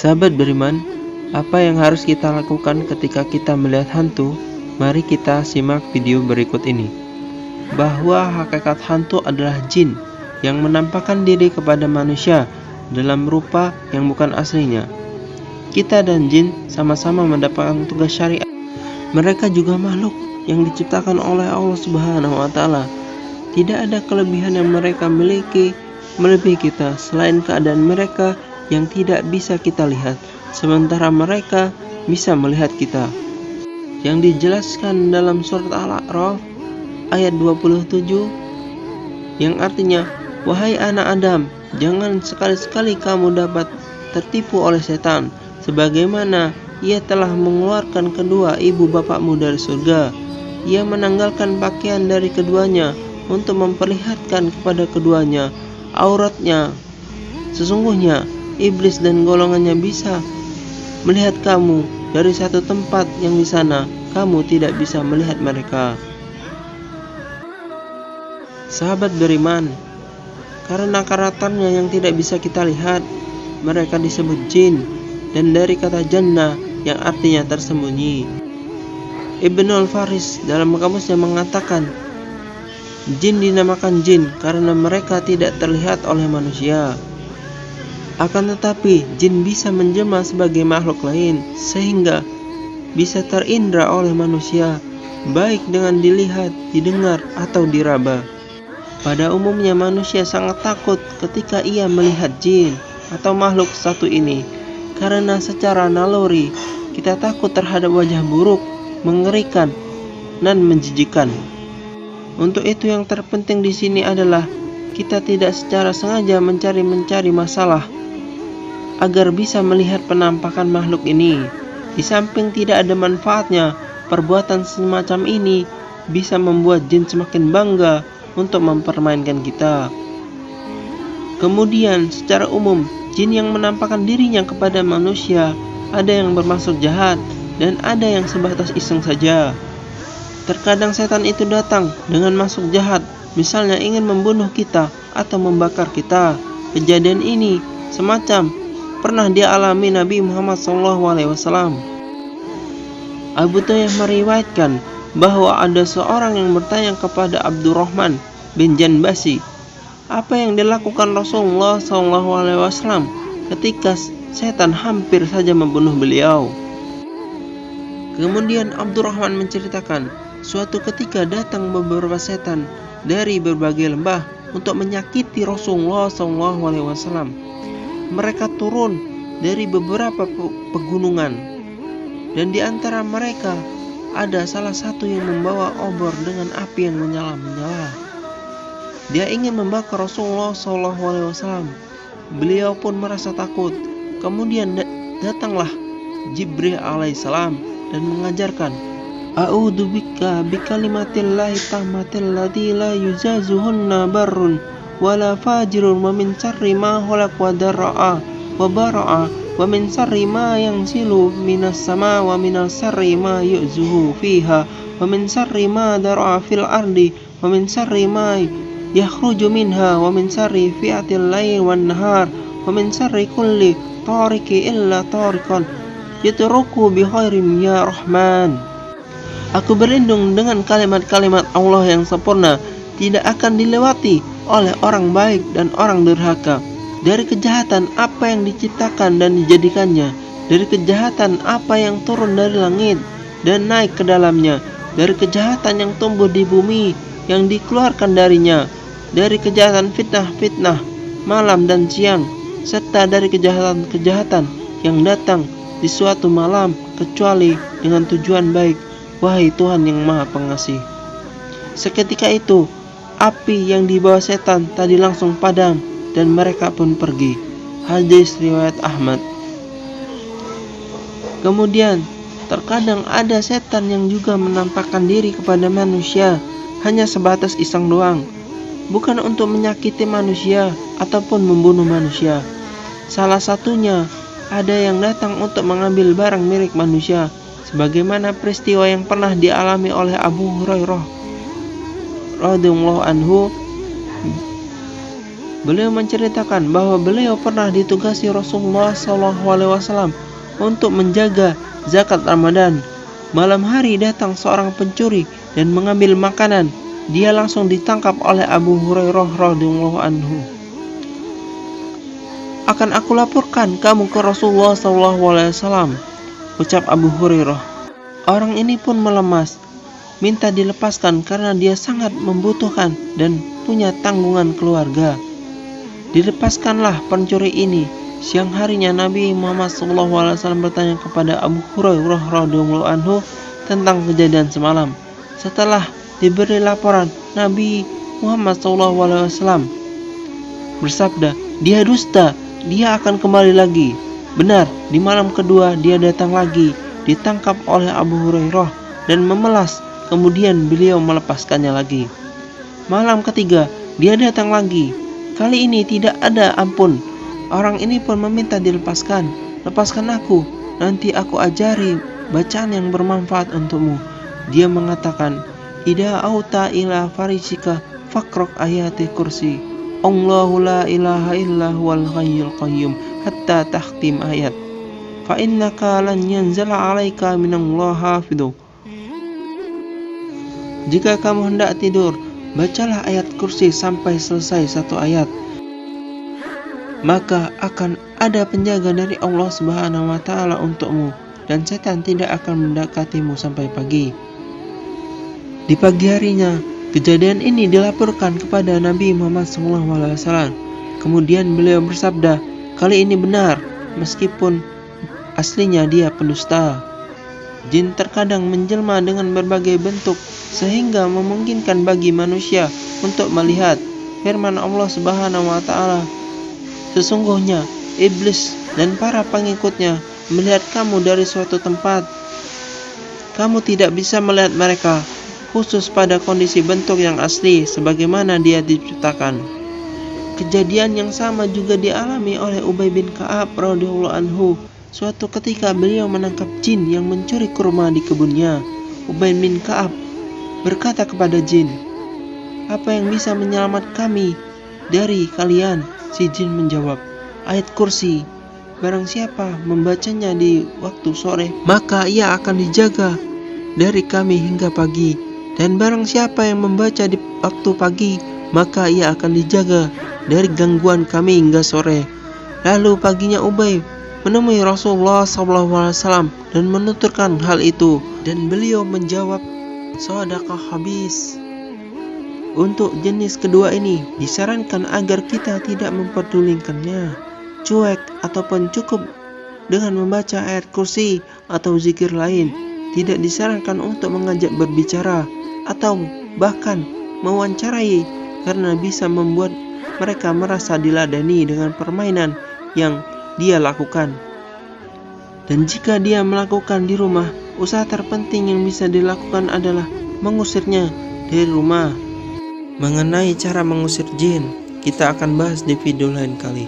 Sahabat beriman, apa yang harus kita lakukan ketika kita melihat hantu? Mari kita simak video berikut ini. Bahwa hakikat hantu adalah jin yang menampakkan diri kepada manusia dalam rupa yang bukan aslinya. Kita dan jin sama-sama mendapatkan tugas syariat. Mereka juga makhluk yang diciptakan oleh Allah Subhanahu wa Ta'ala. Tidak ada kelebihan yang mereka miliki melebihi kita selain keadaan mereka yang tidak bisa kita lihat, sementara mereka bisa melihat kita. Yang dijelaskan dalam surat Al-A'raf ayat 27 yang artinya, wahai anak Adam, jangan sekali-sekali kamu dapat tertipu oleh setan, sebagaimana ia telah mengeluarkan kedua ibu bapakmu dari surga. Ia menanggalkan pakaian dari keduanya untuk memperlihatkan kepada keduanya auratnya. Sesungguhnya iblis dan golongannya bisa melihat kamu dari satu tempat yang di sana kamu tidak bisa melihat mereka. Sahabat beriman, karena karakternya yang tidak bisa kita lihat, mereka disebut jin, dan dari kata jannah yang artinya tersembunyi. Ibnu Al-Faris dalam kamusnya mengatakan, jin dinamakan jin karena mereka tidak terlihat oleh manusia. Akan tetapi jin bisa menjelma sebagai makhluk lain sehingga bisa terindra oleh manusia, baik dengan dilihat, didengar, atau diraba. Pada umumnya manusia sangat takut ketika ia melihat jin atau makhluk satu ini, karena secara naluri kita takut terhadap wajah buruk, mengerikan, dan menjijikan. Untuk itu yang terpenting di sini adalah kita tidak secara sengaja mencari masalah agar bisa melihat penampakan makhluk ini. Di samping tidak ada manfaatnya, perbuatan semacam ini bisa membuat jin semakin bangga untuk mempermainkan kita. Kemudian secara umum, jin yang menampakkan dirinya kepada manusia ada yang bermaksud jahat dan ada yang sebatas iseng saja. Terkadang setan itu datang dengan maksud jahat, misalnya ingin membunuh kita atau membakar kita. Kejadian ini semacam pernah dialami Nabi Muhammad SAW. Abu Tayyah meriwayatkan bahwa ada seorang yang bertanya kepada Abdurrahman bin Janbasi, apa yang dilakukan Rasulullah SAW ketika setan hampir saja membunuh beliau. Kemudian Abdurrahman menceritakan, suatu ketika datang beberapa setan dari berbagai lembah untuk menyakiti Rasulullah SAW. Mereka turun dari beberapa pegunungan, dan di antara mereka ada salah satu yang membawa obor dengan api yang menyala-menyala. Dia ingin membakar Rasulullah SAW. Beliau pun merasa takut. Kemudian datanglah Jibril alaihissalam dan mengajarkan, A'udzu bika bikalimatillahi tammatil lati la yuzazuhunna barrun wala fajirun wa min syarri ma khalaq wa darra'a wa bara'a wa min syarri ma yanzilu minas sama wa minal syarri ma yu'zuhu fiha wa min syarri ma darra'a fil ardi wa min syarri ma yakhruju minha wa min syarri fi'atil lail wan nahar wa min syarri kulli tariqi illa tariqan yatruku bi khairin ya Rahman. Aku berlindung dengan kalimat-kalimat Allah yang sempurna, tidak akan dilewati oleh orang baik dan orang durhaka, dari kejahatan apa yang diciptakan dan dijadikannya, dari kejahatan apa yang turun dari langit dan naik ke dalamnya, dari kejahatan yang tumbuh di bumi yang dikeluarkan darinya, dari kejahatan fitnah-fitnah malam dan siang, serta dari kejahatan-kejahatan yang datang di suatu malam kecuali dengan tujuan baik, wahai Tuhan yang Maha Pengasih. Seketika itu api yang dibawa setan tadi langsung padam dan mereka pun pergi. Hadis riwayat Ahmad. Kemudian terkadang ada setan yang juga menampakkan diri kepada manusia hanya sebatas iseng doang, bukan untuk menyakiti manusia ataupun membunuh manusia. Salah satunya ada yang datang untuk mengambil barang milik manusia, sebagaimana peristiwa yang pernah dialami oleh Abu Hurairah radhiyallahu anhu. Beliau menceritakan bahwa beliau pernah ditugasi Rasulullah SAW untuk menjaga zakat Ramadan. Malam hari datang seorang pencuri dan mengambil makanan. Dia langsung ditangkap oleh Abu Hurairah radhiyallahu anhu. Akan aku laporkan kamu ke Rasulullah SAW, ucap Abu Hurairah. Orang ini pun melemas, minta dilepaskan karena dia sangat membutuhkan dan punya tanggungan keluarga. Dilepaskanlah pencuri ini. Siang harinya Nabi Muhammad SAW bertanya kepada Abu Hurairah radhiyallahu anhu tentang kejadian semalam. Setelah diberi laporan, Nabi Muhammad SAW bersabda, "Dia dusta, dia akan kembali lagi." Benar, di malam kedua dia datang lagi, ditangkap oleh Abu Hurairah dan memelas. Kemudian beliau melepaskannya lagi. Malam ketiga dia datang lagi. Kali ini tidak ada ampun. Orang ini pun meminta dilepaskan. "Lepaskan aku, nanti aku ajari bacaan yang bermanfaat untukmu." Dia mengatakan, "Ida auta ila farisika fakrok ayati kursi. Allahu la ilaha illa huwal hayyul qayyum hatta takhtim ayat. Fa innaka lan yanzala alaika minallahi hafidhu." Jika kamu hendak tidur, bacalah ayat kursi sampai selesai satu ayat. Maka akan ada penjaga dari Allah Subhanahu wa Ta'ala untukmu, dan setan tidak akan mendekatimu sampai pagi. Di pagi harinya, kejadian ini dilaporkan kepada Nabi Muhammad SAW. Kemudian beliau bersabda, "Kali ini benar, meskipun aslinya dia pendusta." Jin terkadang menjelma dengan berbagai bentuk sehingga memungkinkan bagi manusia untuk melihat. Firman Allah Subhanahu wa Ta'ala, "Sesungguhnya iblis dan para pengikutnya melihat kamu dari suatu tempat. Kamu tidak bisa melihat mereka, khusus pada kondisi bentuk yang asli sebagaimana dia diciptakan." Kejadian yang sama juga dialami oleh Ubay bin Ka'ab radhiyallahu anhu. Suatu ketika beliau menangkap jin yang mencuri kurma di kebunnya. Ubay bin Ka'ab berkata kepada jin, "Apa yang bisa menyelamatkan kami dari kalian?" Si jin menjawab, "Ayat kursi. Barang siapa membacanya di waktu sore, maka ia akan dijaga dari kami hingga pagi. Dan barang siapa yang membaca di waktu pagi, maka ia akan dijaga dari gangguan kami hingga sore." Lalu paginya Ubay menemui Rasulullah SAW dan menuturkan hal itu, dan beliau menjawab, "Shadaqah habis." Untuk jenis kedua ini disarankan agar kita tidak memperdulikannya, cuek ataupun cukup dengan membaca ayat kursi atau zikir lain. Tidak disarankan untuk mengajak berbicara atau bahkan mewawancarai, karena bisa membuat mereka merasa diladani dengan permainan yang dia lakukan. Dan jika dia melakukan di rumah, usaha terpenting yang bisa dilakukan adalah mengusirnya dari rumah. Mengenai cara mengusir jin, kita akan bahas di video lain kali.